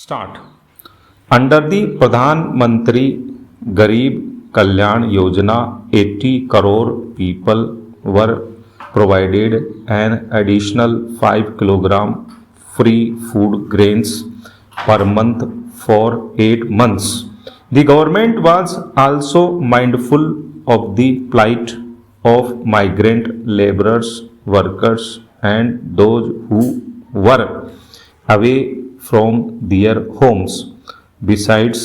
Start. Under the Pradhan Mantri Garib Kalyan Yojana, 80 crore people were provided an additional 5 kilogram free food grains per month for 8 months. The government was also mindful of the plight of migrant laborers, workers, and those who were away from their homes. Besides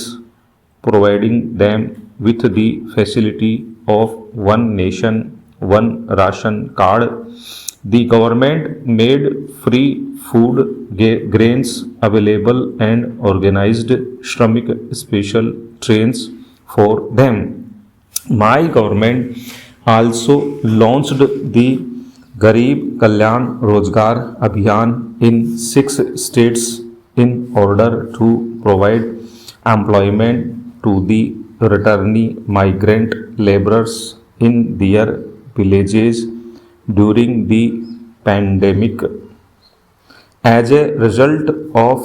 providing them with the facility of one nation, one ration card, the government made free food grains available and organized Shramik special trains for them. My government also launched the Garib Kalyan Rozgar Abhiyan in 6 states in order to provide employment to the returnee migrant laborers in their villages during the pandemic. As a result of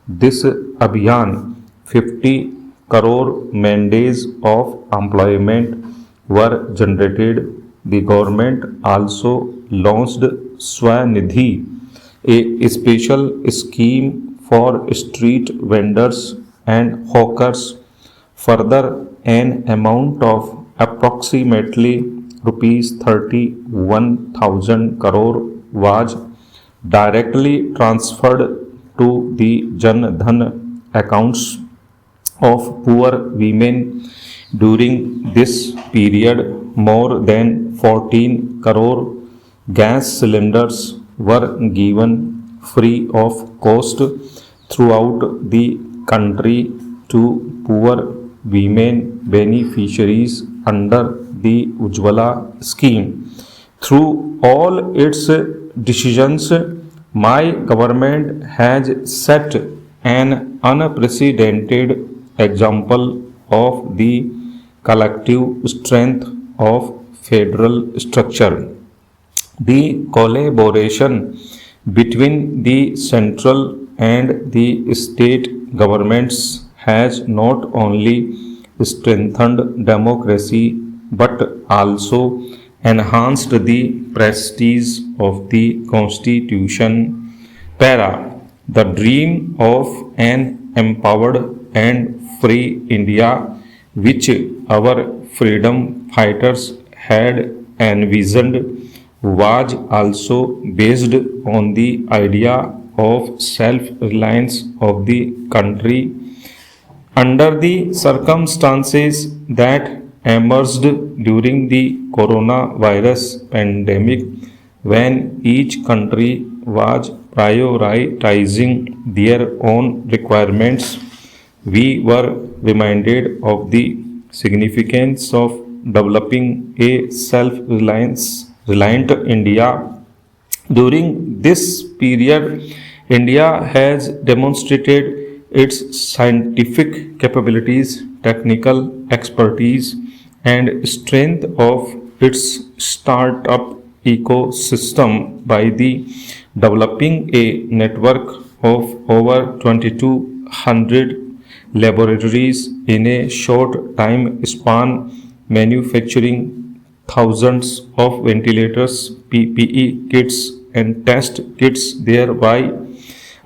this Abhiyan, 50 crore man days of employment were generated. The government also launched Swanidhi, a special scheme for street vendors and hawkers. Further, an amount of approximately rupees 31,000 crore was directly transferred to the Jan Dhan accounts of poor women during this period. More than 14 crore gas cylinders were given free of cost throughout the country to poor women beneficiaries under the Ujjwala scheme. Through all its decisions, my government has set an unprecedented example of the collective strength of federal structure. The collaboration between the central and the state governments has not only strengthened democracy but also enhanced the prestige of the Constitution. Para, the dream of an empowered and free India, which our freedom fighters had envisioned, was also based on the idea of self-reliance of the country. Under the circumstances that emerged during the coronavirus pandemic, when each country was prioritizing their own requirements, we were reminded of the significance of developing a self-reliant India. During this period, India has demonstrated its scientific capabilities, technical expertise, and strength of its startup ecosystem by the developing a network of over 2200 laboratories in a short time span, manufacturing thousands of ventilators, PPE kits, and test kits, thereby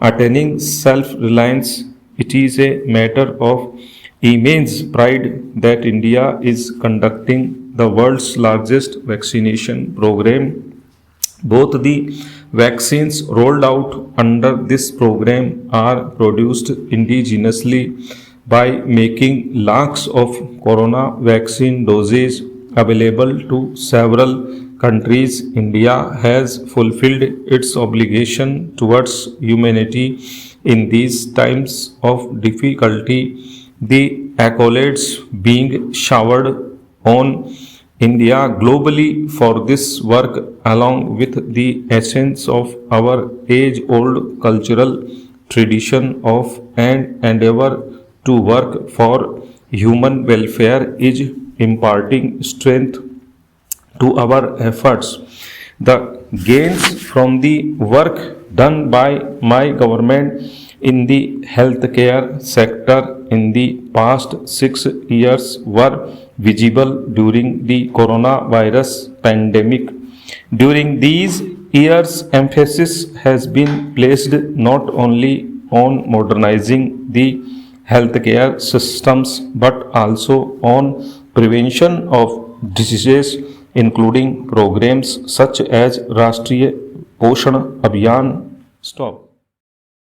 attaining self-reliance. It is a matter of immense pride that India is conducting the world's largest vaccination program. Both the vaccines rolled out under this program are produced indigenously by making lakhs of corona vaccine doses available to several countries. India has fulfilled its obligation towards humanity in these times of difficulty. The accolades being showered on India globally for this work, along with the essence of our age-old cultural tradition of an endeavor to work for human welfare, is imparting strength to our efforts. The gains from the work done by my government in the healthcare sector in the past 6 years were visible during the coronavirus pandemic. During these years, emphasis has been placed not only on modernizing the healthcare systems but also on prevention of diseases, including programs such as Rashtriya Poshan Abhiyan. Stop.